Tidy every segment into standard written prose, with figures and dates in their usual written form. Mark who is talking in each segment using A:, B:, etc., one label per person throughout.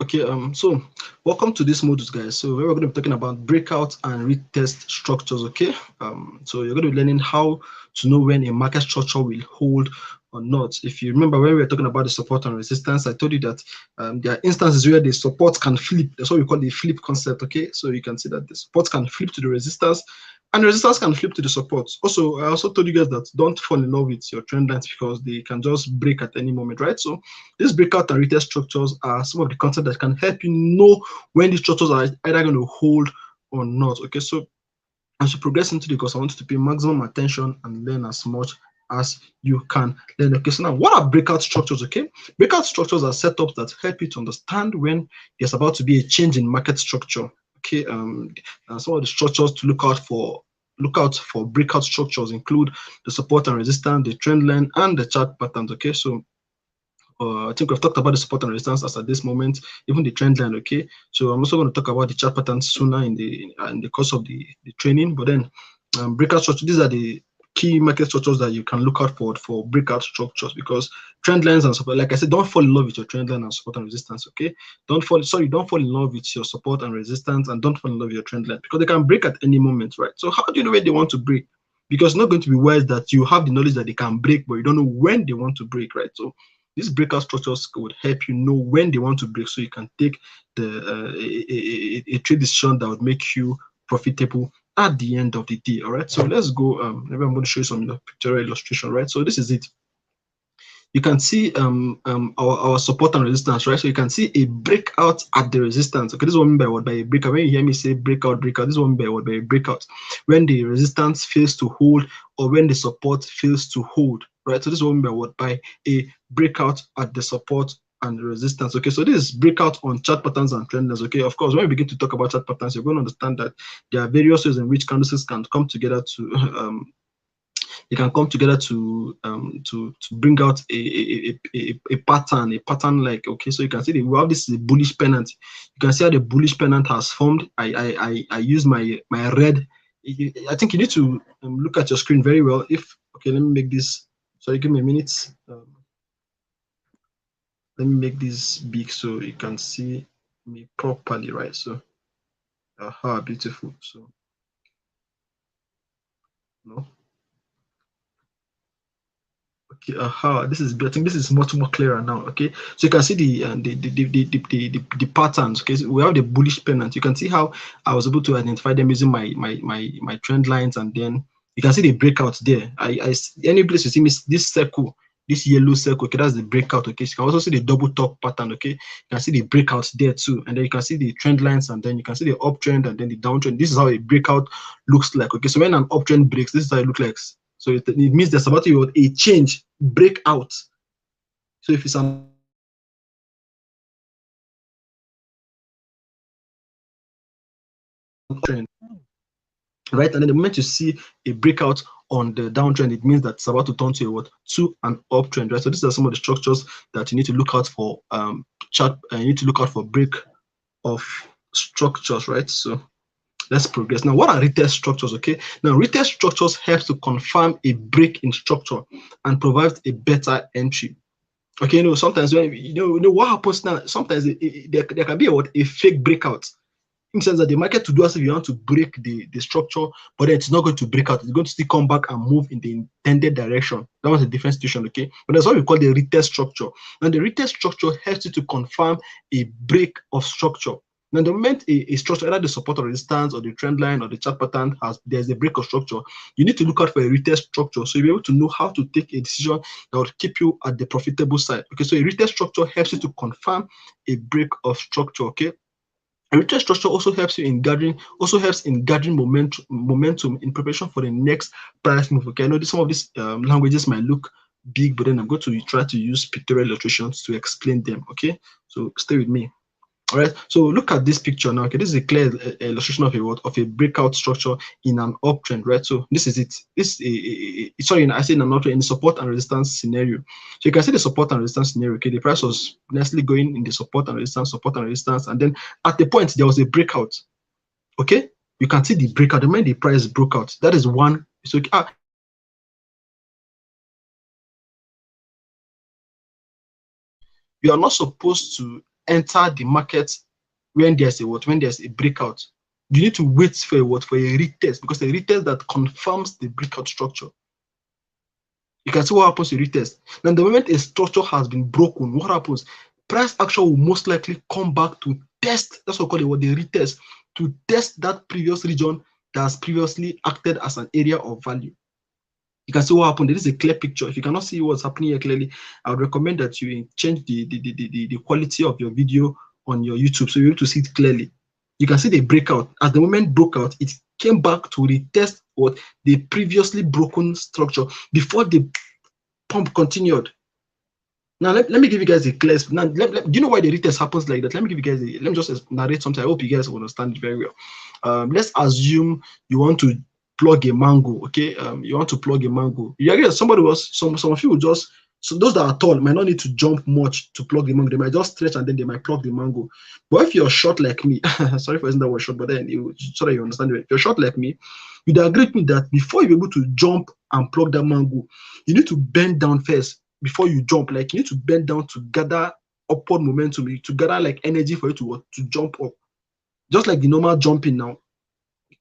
A: Okay, so welcome to this module, guys. So we're going to be talking about breakout and retest structures. Okay, so you're going to be learning how to know when a market structure will hold or not. If you remember when we were talking about the support and resistance, I told you that there are instances where the support can flip. That's what we call the flip concept. Okay, so you can see that the support can flip to the resistance, and the resistance can flip to the support. Also, I also told you guys that don't fall in love with your trend lines because they can just break at any moment, right? So these breakout and retest structures are some of the concepts that can help you know when these structures are either going to hold or not. Okay, so as you progress into the course, I want you to pay maximum attention and learn as much as you can learn. Okay, so now what are breakout structures? Okay, breakout structures are setups that help you to understand when there's about to be a change in market structure. Okay, some of the structures to look out for breakout structures include the support and resistance, the trend line, and the chart patterns. Okay, so I think we've talked about the support and resistance as at this moment, even the trend line. Okay, so I'm also going to talk about the chart patterns sooner in the course of the training. But then breakout structures, these are the key market structures that you can look out for breakout structures, because trend lines and support, like I said, don't fall in love with your trend line and support and resistance. Okay, don't fall in love with your support and resistance, and don't fall in love with your trend line, because they can break at any moment, right? So how do you know when they want to break? Because it's not going to be wise that you have the knowledge that they can break, but you don't know when they want to break, right? So these breakout structures would help you know when they want to break, so you can take a trade decision that would make you profitable at the end of the day. All right, so let's go. Maybe I'm going to show you some pictorial illustration, right? So this is it. You can see our support and resistance, right? So you can see a breakout at the resistance. Okay, this is what I mean by what? By a breakout. When you hear me say breakout, this is what I mean by what? By a breakout. When the resistance fails to hold, or when the support fails to hold, right? So this is what I mean by what? By a breakout at the support and the resistance. Okay, so this is breakout on chart patterns and trend lines. Okay, of course, when we begin to talk about chart patterns, you're going to understand that there are various ways in which candlesticks can come together to they can come together to bring out a pattern like, okay, so you can see that we have this is a bullish pennant. You can see how the bullish pennant has formed. I use my red. I think you need to look at your screen very well. If okay, let me make this. Sorry, give me a minute. Let me make this big so you can see me properly, right? So how beautiful. So no. Okay, this is, I think this is much more clearer now. Okay, so you can see the patterns. Okay, so we have the bullish pennant. You can see how I was able to identify them using my trend lines, and then you can see the breakouts there. Any place you see me this circle, this yellow circle, okay, that's the breakout. Okay, so you can also see the double top pattern. Okay, you can see the breakouts there too, and then you can see the trend lines, and then you can see the uptrend and then the downtrend. This is how a breakout looks like. Okay, so when an uptrend breaks, this is how it looks like. So it means there's about to be a change, breakout. So if it's an trend, right, and then the moment you see a breakout on the downtrend, it means that it's about to turn to a what? To an uptrend, right? So these are some of the structures that you need to look out for. You need to look out for break of structures, right? So let's progress. Now, what are retest structures? Okay, now retest structures help to confirm a break in structure and provide a better entry. Okay, sometimes when what happens now, sometimes there can be a fake breakout, in the sense that the market to do as if you want to break the structure, but then it's not going to break out. It's going to still come back and move in the intended direction. That was a different situation, okay? But that's what we call the retest structure. And the retest structure helps you to confirm a break of structure. Now, the moment a structure, either the support or resistance or the trend line or the chart pattern there's a break of structure, you need to look out for a retest structure, so you'll be able to know how to take a decision that will keep you at the profitable side. Okay, so a retest structure helps you to confirm a break of structure. Okay, a retest structure also helps in gathering momentum in preparation for the next price move. Okay, I know some of these languages might look big, but then I'm going to try to use pictorial illustrations to explain them. Okay, so stay with me. All right, so look at this picture now. Okay, this is a clear illustration of a breakout structure in an uptrend, right? So this is it. This sorry, I say in an uptrend, in the support and resistance scenario. So you can see the support and resistance scenario. Okay, the price was nicely going in the support and resistance, and then at the point there was a breakout. Okay, you can see the breakout. The moment the price broke out, that is one. So you are not supposed to enter the market when there's a what? When there's a breakout. You need to wait for a what? For a retest, because a retest that confirms the breakout structure. You can see what happens to retest. Now, the moment a structure has been broken, what happens? Price action will most likely come back to test. That's what we call it, what they retest, to test that previous region that has previously acted as an area of value. You can see what happened. There is a clear picture. If you cannot see what's happening here clearly, I would recommend that you change the quality of your video on your YouTube so you're able to see it clearly. You can see the breakout. As the moment broke out, it came back to retest what the previously broken structure before the pump continued. Now let me give you guys a clear. Now, do you know why the retest happens like that? Let me give you guys. Let me just narrate something. I hope you guys will understand it very well. Let's assume you want to plug a mango. Okay, you want to plug a mango. You agree that somebody was some of you will just. So those that are tall might not need to jump much to plug the mango. They might just stretch and then they might plug the mango. But if you're short like me, sorry for using that word short, but then so that you understand it. If you're short like me, you'd agree with me that before you're able to jump and plug that mango, you need to bend down first before you jump. Like you need to bend down to gather upward momentum, to gather like energy for you to jump up. Just like the normal jumping now.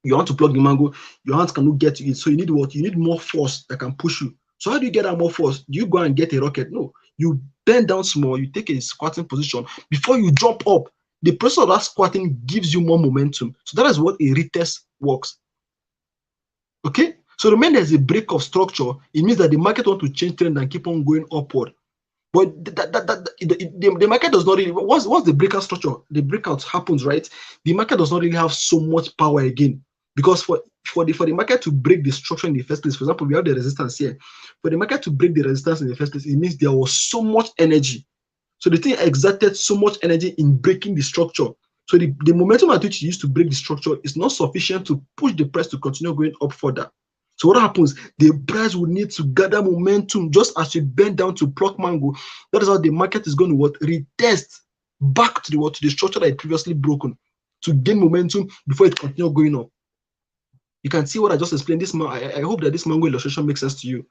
A: You want to plug the mango, your hands cannot get to it. So you need what? You need more force that can push you. So how do you get that more force? Do you go and get a rocket? No. You bend down small, you take a squatting position before you jump up. The process of that squatting gives you more momentum. So that is what a retest works. Okay? So the moment there's a break of structure, it means that the market wants to change trend and keep on going upward. But the market does not really, once the breakout structure, the breakout happens, right? The market does not really have so much power again. Because for the market to break the structure in the first place, for example, we have the resistance here. For the market to break the resistance in the first place, it means there was so much energy. So the thing exerted so much energy in breaking the structure. So the momentum at which it used to break the structure is not sufficient to push the price to continue going up further. So what happens? The price will need to gather momentum just as you bend down to pluck mango. That is how the market is going to what? Retest back to the structure that it previously broken to gain momentum before it continues going up. You can see what I just explained. This I hope that this mango illustration makes sense to you.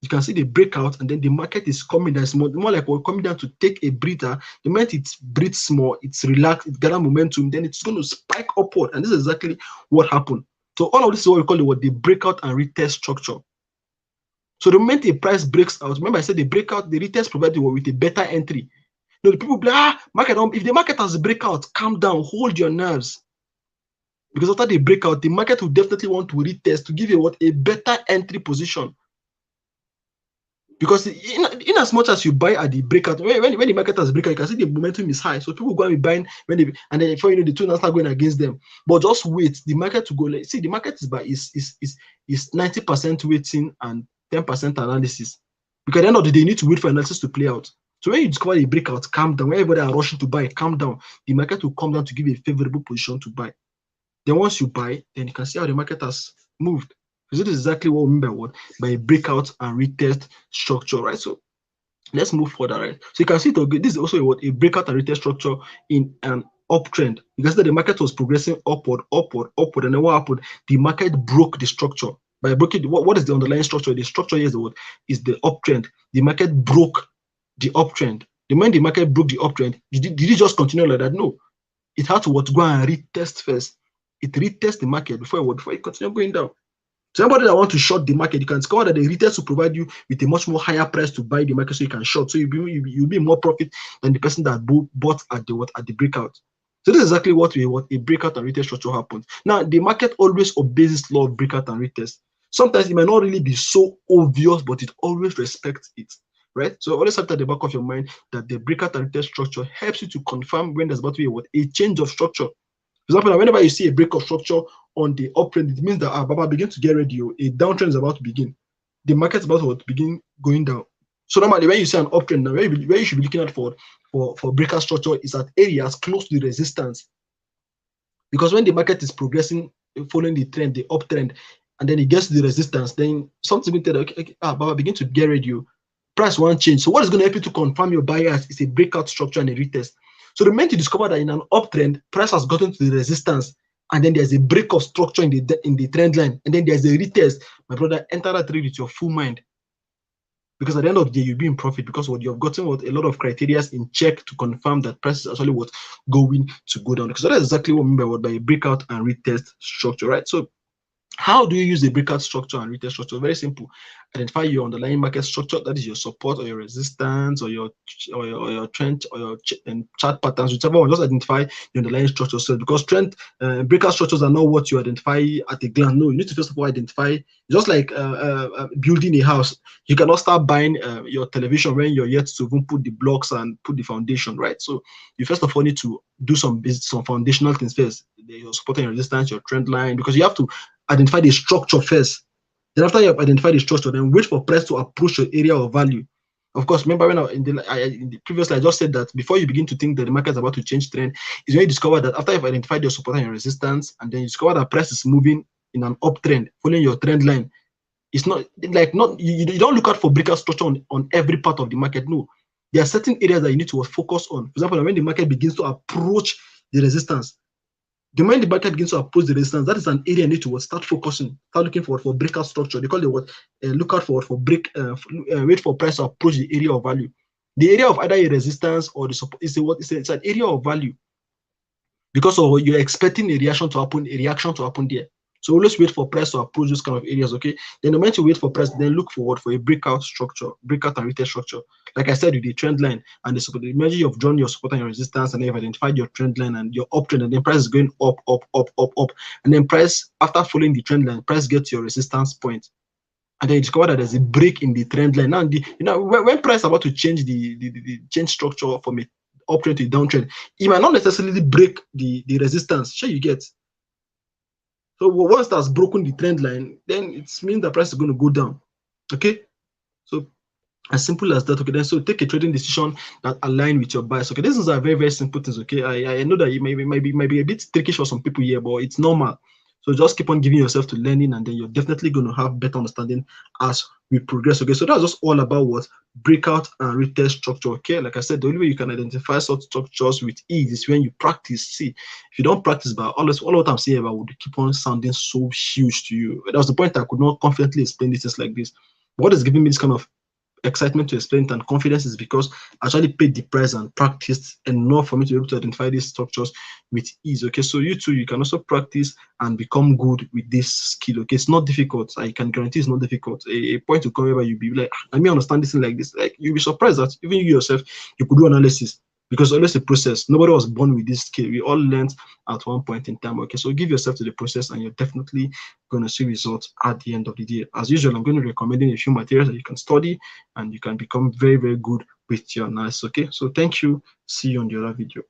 A: You can see the breakout, and then the market is coming down. It's more like we're coming down to take a breather. The moment it breathes small, it's relaxed, it gathers momentum, then it's going to spike upward. And this is exactly what happened. So all of this is what we call the breakout and retest structure. So the moment the price breaks out, remember I said the breakout, the retest provided you with a better entry. You know, the people be like, market, if the market has a breakout, calm down, hold your nerves. Because after the breakout, the market will definitely want to retest to give you a better entry position. Because in as much as you buy at the breakout, when the market has breakout, you can see the momentum is high. So people go and be buying and then before you know the two now start going against them. But just wait, the market to go. See, the market is 90% waiting and 10% analysis. Because at the end of the day, you need to wait for analysis to play out. So when you discover a breakout, calm down. When everybody are rushing to buy, calm down. The market will come down to give you a favorable position to buy. Then once you buy, then you can see how the market has moved. So this is exactly what we mean by what? By a breakout and retest structure, right? So let's move further, right? So you can see this is also a breakout and retest structure in an uptrend. You can see that the market was progressing upward, and then what happened? The market broke the structure. By breaking, what is the underlying structure? The structure here is the uptrend. The market broke the uptrend. The moment the market broke the uptrend, did it just continue like that? No. It had to go and retest first. It retests the market before it continue going down. So anybody that want to short the market, you can discover that the retest will provide you with a much more higher price to buy the market, so you can short. So you'll be more profit than the person that bought at the breakout. So this is exactly what a breakout and retest structure happens. Now the market always obeys this law of breakout and retest. Sometimes it might not really be so obvious, but it always respects it, right? So always have at the back of your mind that the breakout and retest structure helps you to confirm when there's about to be a change of structure. For example, whenever you see a break of structure on the uptrend, it means that Baba begin to get ready. A downtrend is about to begin. The market is about to begin going down. So normally, when you see an uptrend, now where you should be looking at for breakout structure is at areas close to the resistance. Because when the market is progressing, following the trend, the uptrend, and then it gets to the resistance, then something will tell you, okay, Baba begin to get ready. Price won't change. So what is going to help you to confirm your buyers is a breakout structure and a retest. So the moment you discover that in an uptrend, price has gotten to the resistance, and then there's a break of structure in the trend line, and then there's a retest, my brother, enter that trade with your full mind. because at the end of the day you'll be in profit because what you've gotten what a lot of criteria in check to confirm that price is actually what going to go down. Because that's exactly what I mean by what by a breakout and retest structure, right? So how do you use the breakout structure and retest structure? Very simple. Identify your underlying market structure, that is your support or your resistance or your trend or your chart patterns, whichever one. Just identify the underlying structure. So because trend breakout structures are not what you identify at a glance. No, you need to first of all identify. Just like building a house, you cannot start buying your television when you're yet to even put the blocks and put the foundation, right? So you first of all need to do some foundational things first. Your support and your resistance, your trend line, because you have to identify the structure first. Then after you have identified the structure, then wait for price to approach your area of value. Of course, remember when in the previous slide I just said that before you begin to think that the market is about to change trend, is when you discover that after you've identified your support and your resistance, and then you discover that price is moving in an uptrend, following your trend line. It's not like you don't look out for breakout structure on every part of the market. No, there are certain areas that you need to focus on. For example, when the market begins to approach the resistance, the moment the market begins to approach the resistance, that is an area you need to start focusing, start looking for breakout structure. They call it what? Look out for break, wait for price to approach the area of value. The area of either a resistance or the support is it's an area of value because of you're expecting a reaction to happen there. So always wait for price to approach those kind of areas, okay? Then the moment you wait for price, then look forward for a breakout structure, breakout and retest structure. Like I said, with the trend line and the support, imagine you've drawn your support and your resistance, and then you've identified your trend line and your uptrend, and then price is going up, up, up, up, up. And then price, after following the trend line, price gets your resistance point. And then you discover that there's a break in the trend line. Now, when price is about to change the change structure from a uptrend to a downtrend, it might not necessarily break the resistance. Sure, you get. So once that's broken the trend line, then it means the price is going to go down. Okay, so as simple as that. Okay, then so take a trading decision that align with your bias. Okay, these are very, very simple things. Okay, I know that it might be a bit tricky for some people here, but it's normal. So just keep on giving yourself to learning, and then you're definitely going to have better understanding as we progress. Okay, so that's just all about what breakout and retest structure. Okay, like I said, the only way you can identify such structures with ease is when you practice. See, if you don't practice, but all what I'm saying about would keep on sounding so huge to you. That was the point I could not confidently explain things like this. What is giving me this kind of excitement to explain it and confidence is because I actually paid the price and practiced enough for me to be able to identify these structures with ease. Okay, so you too, you can also practice and become good with this skill. Okay, it's not difficult. I can guarantee it's not difficult. A point to come where you'll be like, let me understand this thing like this. Like, you'll be surprised that even you yourself, you could do analysis, because it's always a process. Nobody was born with this skill. We all learned at one point in time. Okay, so give yourself to the process, and you're definitely going to see results at the end of the day. As usual, I'm going to recommend a few materials that you can study, and you can become very, very good with your analysis. Okay, so thank you. See you on the other video.